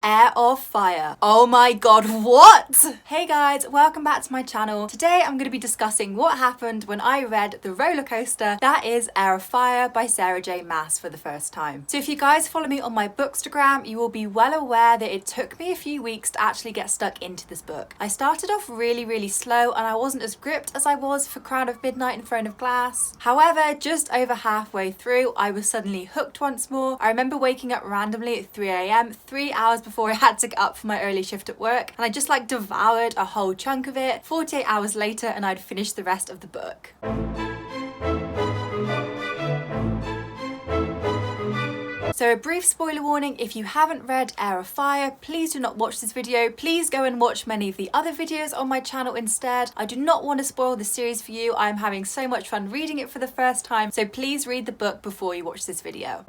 Heir of Fire. Oh my god, what? Hey guys, welcome back to my channel. Today I'm going to be discussing what happened when I read the roller coaster that is Heir of Fire by Sarah J Maas for the first time. So if you guys follow me on my Bookstagram, you will be well aware that it took me a few weeks to actually get stuck into this book. I started off really slow and I wasn't as gripped as I was for Crown of Midnight and Throne of Glass. However, just over halfway through, I was suddenly hooked once more. I remember waking up randomly at 3 a.m, 3 hours before I had to get up for my early shift at work, and I just devoured a whole chunk of it. 48 hours later and I'd finished the rest of the book. So a brief spoiler warning, if you haven't read Heir of Fire, please do not watch this video. Please go and watch many of the other videos on my channel instead. I do not want to spoil the series for you. I'm having so much fun reading it for the first time, so please read the book before you watch this video.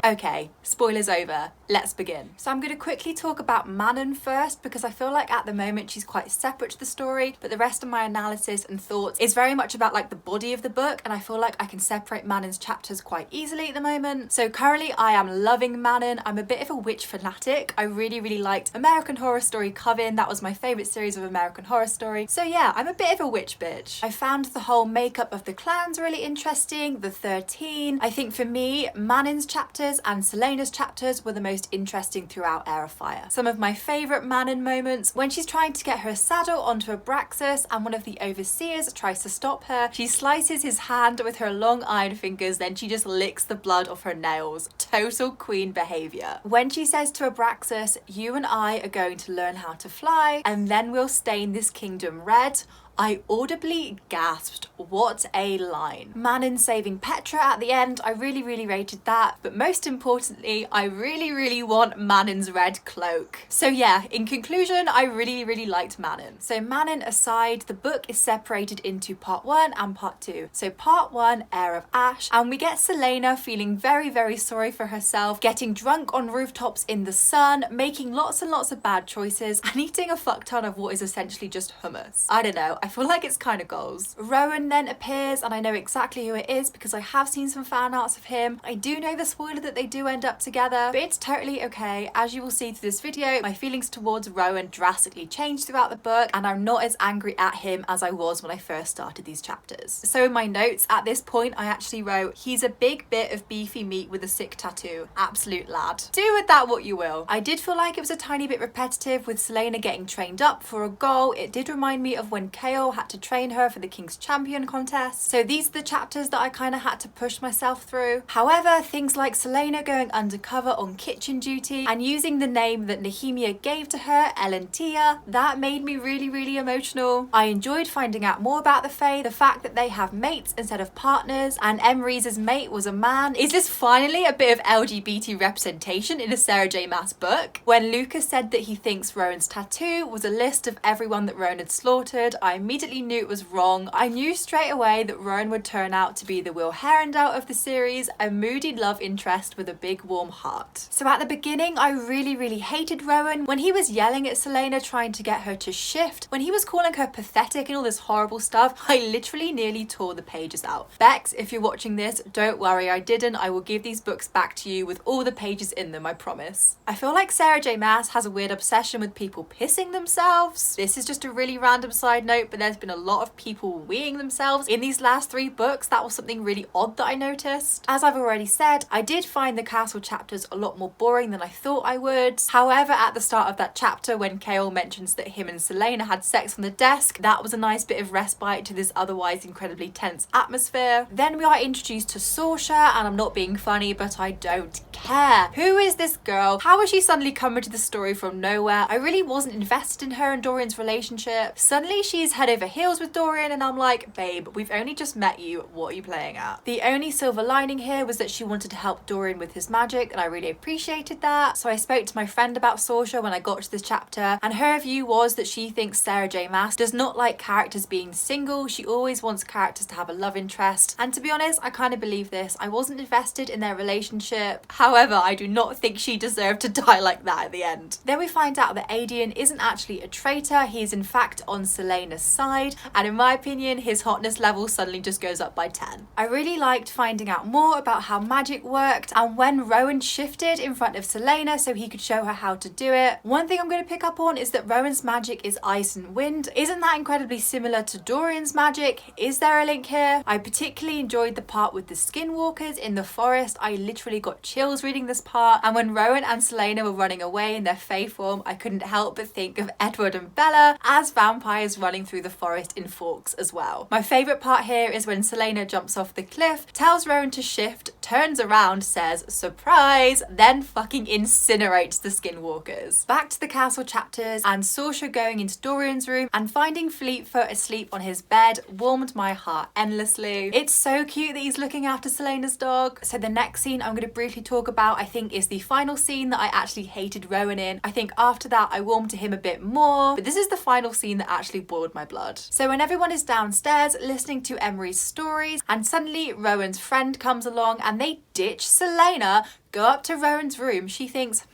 Okay, spoilers over, let's begin. So I'm going to quickly talk about Manon first because I feel like at the moment she's quite separate to the story, but the rest of my analysis and thoughts is very much about the body of the book, and I feel like I can separate Manon's chapters quite easily at the moment. So currently I am loving Manon. I'm a bit of a witch fanatic. I really liked American Horror Story Coven. That was my favourite series of American Horror Story. So yeah, I'm a bit of a witch bitch. I found the whole makeup of the clans really interesting, the 13. I think for me, Manon's chapters and Celaena's chapters were the most interesting throughout Heir of Fire. Some of my favourite Manon moments, when she's trying to get her saddle onto Abraxos and one of the overseers tries to stop her, she slices his hand with her long iron fingers, then she just licks the blood off her nails. Total queen behaviour. When she says to Abraxos, "You and I are going to learn how to fly and then we'll stain this kingdom red," I audibly gasped. What a line. Manon saving Petra at the end, I really rated that, but most importantly, I really want Manon's red cloak. So yeah, in conclusion, I really liked Manon. So Manon aside, the book is separated into part 1 and part 2. So part 1, Heir of Ash, and we get Celaena feeling very sorry for herself, getting drunk on rooftops in the sun, making lots and lots of bad choices, and eating a fuck ton of what is essentially just hummus. I don't know, I feel like it's kind of goals. Rowan then appears, and I know exactly who it is because I have seen some fan arts of him. I do know the spoiler that they do end up together, but it's totally okay. As you will see through this video, my feelings towards Rowan drastically changed throughout the book, and I'm not as angry at him as I was when I first started these chapters. So in my notes at this point, I actually wrote, "He's a big bit of beefy meat with a sick tattoo. Absolute lad." Do with that what you will. I did feel like it was a tiny bit repetitive with Celaena getting trained up for a goal. It did remind me of when Chaol had to train her for the King's Champion contest. So these are the chapters that I kind of had to push myself through. However, things like Celaena going undercover on kitchen duty and using the name that Nehemia gave to her, Elentia, that made me really emotional. I enjoyed finding out more about the Fae, the fact that they have mates instead of partners, and Emrese's mate was a man. Is this finally a bit of LGBT representation in a Sarah J Maas book? When Lucas said that he thinks Rowan's tattoo was a list of everyone that Rowan had slaughtered, I immediately knew it was wrong. I knew straight away that Rowan would turn out to be the Will Herondale of the series, a moody love interest with a big warm heart. So at the beginning, I really hated Rowan. When he was yelling at Celaena trying to get her to shift, when he was calling her pathetic and all this horrible stuff, I literally nearly tore the pages out. Bex, if you're watching this, don't worry, I didn't. I will give these books back to you with all the pages in them, I promise. I feel like Sarah J Maas has a weird obsession with people pissing themselves. This is just a really random side note, but there's been a lot of people weeing themselves in these last 3 books. That was something really odd that I noticed. As I've already said, I did find the castle chapters a lot more boring than I thought I would. However, at the start of that chapter when Chaol mentions that him and Celaena had sex on the desk, that was a nice bit of respite to this otherwise incredibly tense atmosphere. Then we are introduced to Sorsha, and I'm not being funny, but I don't care. Who is this girl? How is she suddenly coming to the story from nowhere? I really wasn't invested in her and Dorian's relationship. Suddenly she's head over heels with Dorian, and I'm like, babe, we've only just met you. What are you playing at? The only silver lining here was that she wanted to help Dorian with his magic, and I really appreciated that. So I spoke to my friend about Sorsha when I got to this chapter, and her view was that she thinks Sarah J Maas does not like characters being single. She always wants characters to have a love interest, and to be honest, I kind of believe this. I wasn't invested in their relationship. However, I do not think she deserved to die like that at the end. Then we find out that Adian isn't actually a traitor. He is in fact on Celaena's side, and in my opinion, his hotness level suddenly just goes up by 10. I really liked finding out more about how magic worked and when Rowan shifted in front of Celaena so he could show her how to do it. One thing I'm going to pick up on is that Rowan's magic is ice and wind. Isn't that incredibly similar to Dorian's magic? Is there a link here? I particularly enjoyed the part with the skinwalkers in the forest. I literally got chills reading this part, and when Rowan and Celaena were running away in their fae form, I couldn't help but think of Edward and Bella as vampires running through the forest in Forks as well. My favourite part here is when Celaena jumps off the cliff, tells Rowan to shift, turns around, says surprise, then fucking incinerates the skinwalkers. Back to the castle chapters, and Saoirse going into Dorian's room and finding Fleetfoot asleep on his bed warmed my heart endlessly. It's so cute that he's looking after Celaena's dog. So the next scene I'm going to briefly talk about, I think, is the final scene that I actually hated Rowan in. I think after that I warmed to him a bit more, but this is the final scene that actually boiled my blood. So when everyone is downstairs listening to Emery's stories, and suddenly Rowan's friend comes along and they ditch Celaena, go up to Rowan's room. She thinks,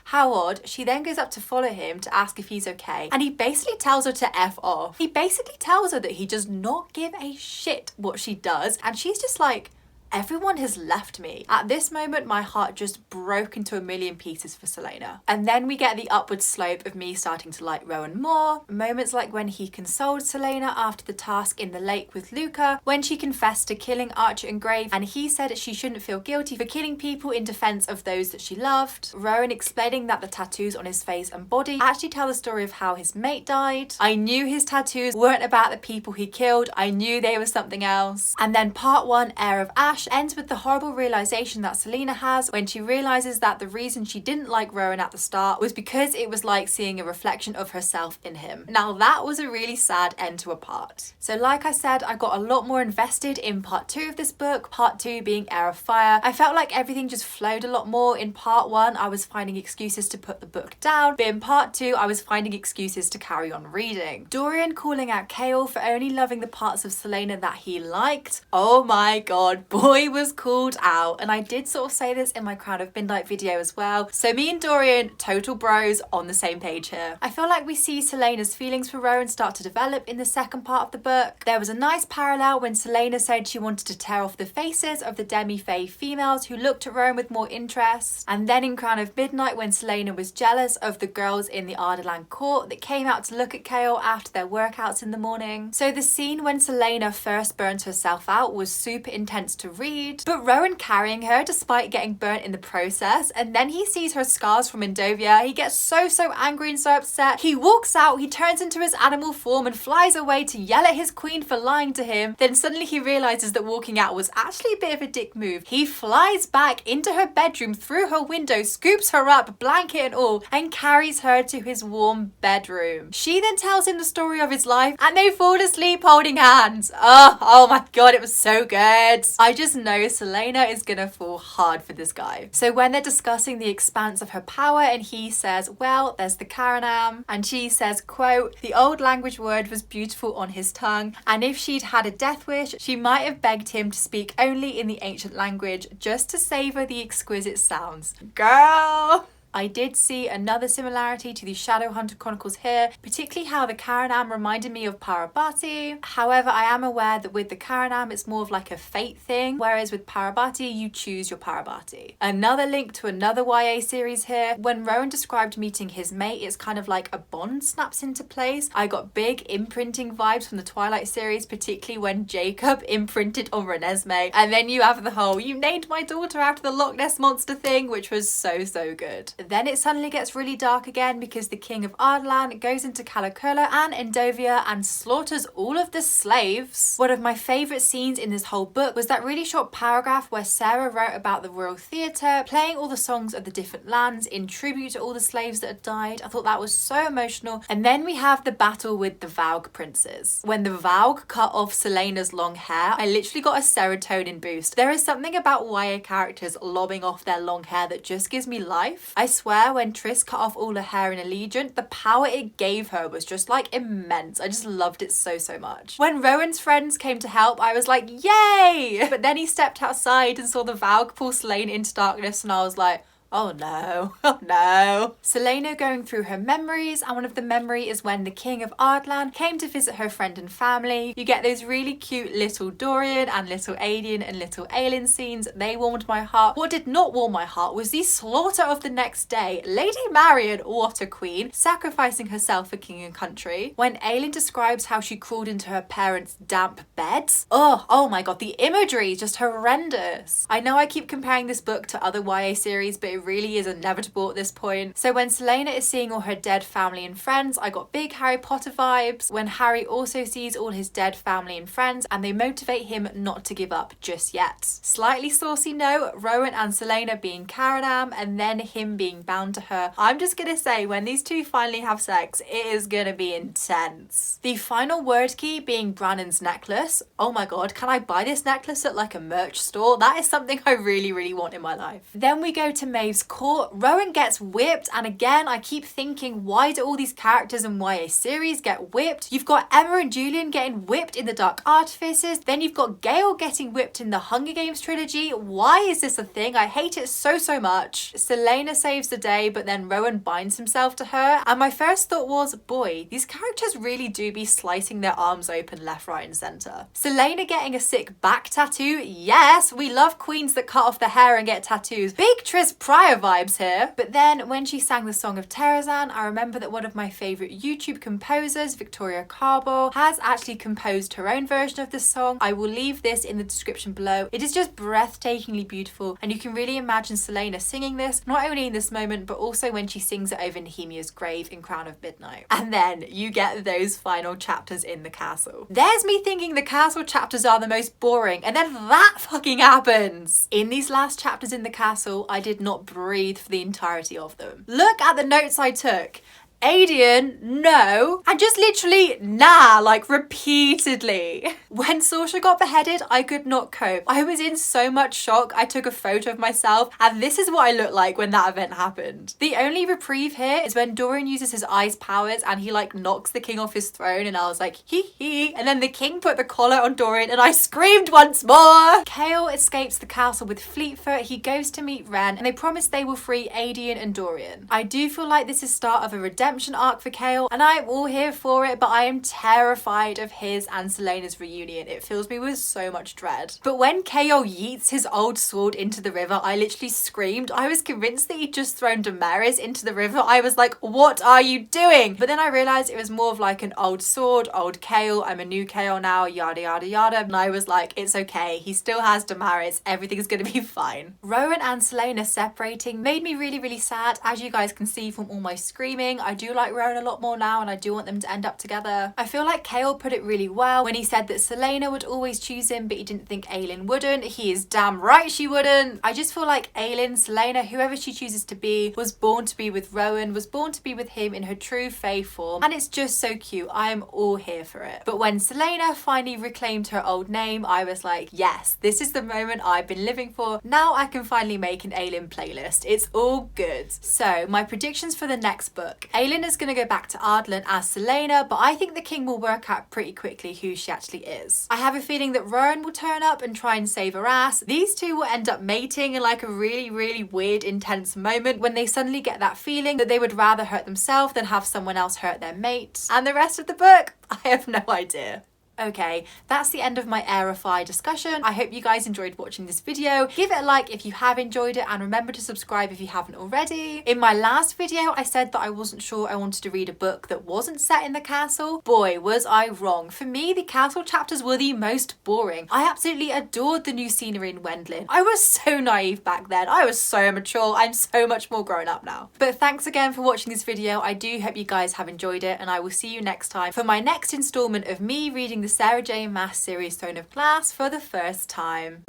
how odd. She then goes up to follow him to ask if he's okay. And he basically tells her to F off. He basically tells her that he does not give a shit what she does. And she's just like, everyone has left me. At this moment, my heart just broke into a million pieces for Celaena. And then we get the upward slope of me starting to like Rowan more. Moments like when he consoled Celaena after the task in the lake with Luca, when she confessed to killing Archer and Grave, and he said she shouldn't feel guilty for killing people in defense of those that she loved. Rowan explaining that the tattoos on his face and body actually tell the story of how his mate died. I knew his tattoos weren't about the people he killed. I knew they were something else. And then part 1, Heir of Ash, ends with the horrible realization that Celaena has when she realizes that the reason she didn't like Rowan at the start was because it was like seeing a reflection of herself in him. Now that was a really sad end to a part. So like I said, I got a lot more invested in part 2 of this book, part 2 being Heir of Fire. I felt like everything just flowed a lot more. In part 1, I was finding excuses to put the book down, but in part 2, I was finding excuses to carry on reading. Dorian calling out Chaol for only loving the parts of Celaena that he liked. Oh my god, boy was called out. And I did sort of say this in my Crown of Midnight video as well. So me and Dorian, total bros, on the same page here. I feel like we see Celaena's feelings for Rowan start to develop in the second part of the book. There was a nice parallel when Celaena said she wanted to tear off the faces of the demi-fae females who looked at Rowan with more interest. And then in Crown of Midnight when Celaena was jealous of the girls in the Ardalan court that came out to look at Chaol after their workouts in the morning. So the scene when Celaena first burns herself out was super intense to read, but Rowan carrying her despite getting burnt in the process, and then he sees her scars from Endovia. He gets so angry and so upset. He walks out, he turns into his animal form and flies away to yell at his queen for lying to him. Then suddenly he realizes that walking out was actually a bit of a dick move. He flies back into her bedroom through her window, scoops her up, blanket and all, and carries her to his warm bedroom. She then tells him the story of his life and they fall asleep holding hands. Oh my god, it was so good. I just know Celaena is gonna fall hard for this guy. So when they're discussing the expanse of her power and he says, well, there's the Karanam, and she says, quote, the old language word was beautiful on his tongue, and if she'd had a death wish, she might have begged him to speak only in the ancient language just to savour the exquisite sounds. Girl! I did see another similarity to the Shadowhunter Chronicles here, particularly how the Karanam reminded me of Parabati. However, I am aware that with the Karanam it's more of like a fate thing, whereas with Parabati you choose your Parabati. Another link to another YA series here. When Rowan described meeting his mate, it's kind of like a bond snaps into place. I got big imprinting vibes from the Twilight series, particularly when Jacob imprinted on Renesmee. And then you have the whole, you named my daughter after the Loch Ness Monster thing, which was so good. Then it suddenly gets really dark again because the king of Ardalan goes into Calacola and Endovia and slaughters all of the slaves. One of my favourite scenes in this whole book was that really short paragraph where Sarah wrote about the Royal Theatre, playing all the songs of the different lands in tribute to all the slaves that had died. I thought that was so emotional. And then we have the battle with the Vaug princes. When the Vaug cut off Celaena's long hair, I literally got a serotonin boost. There is something about YA characters lobbing off their long hair that just gives me life. I swear when Triss cut off all her hair in Allegiant, the power it gave her was just like immense. I just loved it so much. When Rowan's friends came to help, I was like, yay! But then he stepped outside and saw the Vaug pull Celaena into darkness and I was like, Oh no, oh no. Celaena going through her memories, and one of the memory is when the king of Ardlan came to visit her friend and family. You get those really cute little Dorian and little Aedion and little Aelin scenes. They warmed my heart. What did not warm my heart was the slaughter of the next day. Lady Marion, what a queen, sacrificing herself for king and country. When Aelin describes how she crawled into her parents' damp beds. Oh my god, the imagery is just horrendous. I know I keep comparing this book to other YA series, but it really is inevitable at this point. So when Celaena is seeing all her dead family and friends, I got big Harry Potter vibes. When Harry also sees all his dead family and friends, and they motivate him not to give up just yet. Slightly saucy note, Rowan and Celaena being Caranam, and then him being bound to her. I'm just gonna say, when these two finally have sex, it is gonna be intense. The final word key being Brannon's necklace. Oh my god, can I buy this necklace at like a merch store? That is something I really want in my life. Then we go to Maeve's court. Rowan gets whipped, and again I keep thinking, why do all these characters in YA series get whipped? You've got Emma and Julian getting whipped in the Dark Artifices, then you've got Gale getting whipped in the Hunger Games trilogy. Why is this a thing? I hate it so much. Celaena saves the day, but then Rowan binds himself to her, and my first thought was, boy, these characters really do be slicing their arms open left, right and centre. Celaena getting a sick back tattoo. Yes, we love queens that cut off the hair and get tattoos. Big Tris Prior vibes here. But then when she sang the Song of Terrazan, I remember that one of my favourite YouTube composers, Victoria Carbo, has actually composed her own version of the song. I will leave this in the description below. It is just breathtakingly beautiful, and you can really imagine Celaena singing this, not only in this moment, but also when she sings it over Nehemia's grave in Crown of Midnight. And then you get those final chapters in the castle. There's me thinking the castle chapters are the most boring, and then that fucking happens. In these last chapters in the castle, I did not breathe for the entirety of them. Look at the notes I took. Aedion, no, and just literally nah, like repeatedly. When Saoirse got beheaded, I could not cope. I was in so much shock. I took a photo of myself, and this is what I looked like when that event happened. The only reprieve here is when Dorian uses his eyes powers and he like knocks the king off his throne, and I was like hee hee, and then the king put the collar on Dorian and I screamed once more. Chaol escapes the castle with Fleetfoot. He goes to meet Ren, and they promise they will free Aedion and Dorian. I do feel like this is start of a redemption arc for Chaol, and I'm all here for it, but I am terrified of his and Celaena's reunion. It fills me with so much dread. But when Chaol yeets his old sword into the river, I literally screamed. I was convinced that he'd just thrown Daenerys into the river. I was like, what are you doing? But then I realised it was more of like an old sword, old Chaol, I'm a new Chaol now, yada yada yada, and I was like, it's okay, he still has Daenerys, everything's gonna be fine. Rowan and Celaena separating made me really sad, as you guys can see from all my screaming. I do like Rowan a lot more now, and I do want them to end up together. I feel like Chaol put it really well when he said that Celaena would always choose him, but he didn't think Aelin wouldn't. He is damn right she wouldn't. I just feel like Aelin, Celaena, whoever she chooses to be, was born to be with Rowan, was born to be with him in her true fae form, and it's just so cute. I am all here for it. But when Celaena finally reclaimed her old name, I was like, yes, this is the moment I've been living for. Now I can finally make an Aelin playlist. It's all good. So my predictions for the next book. Aelin is going to go back to Ardlan as Celaena, but I think the king will work out pretty quickly who she actually is. I have a feeling that Rowan will turn up and try and save her ass. These two will end up mating in like a really weird, intense moment when they suddenly get that feeling that they would rather hurt themselves than have someone else hurt their mate. And the rest of the book, I have no idea. Okay, that's the end of my Heir of Fire discussion. I hope you guys enjoyed watching this video. Give it a like if you have enjoyed it, and remember to subscribe if you haven't already. In my last video, I said that I wasn't sure I wanted to read a book that wasn't set in the castle. Boy, was I wrong. For me, the castle chapters were the most boring. I absolutely adored the new scenery in Wendlin. I was so naive back then. I was so mature. I'm so much more grown up now. But thanks again for watching this video. I do hope you guys have enjoyed it, and I will see you next time for my next installment of me reading the Sarah J Maas series Throne of Glass for the first time.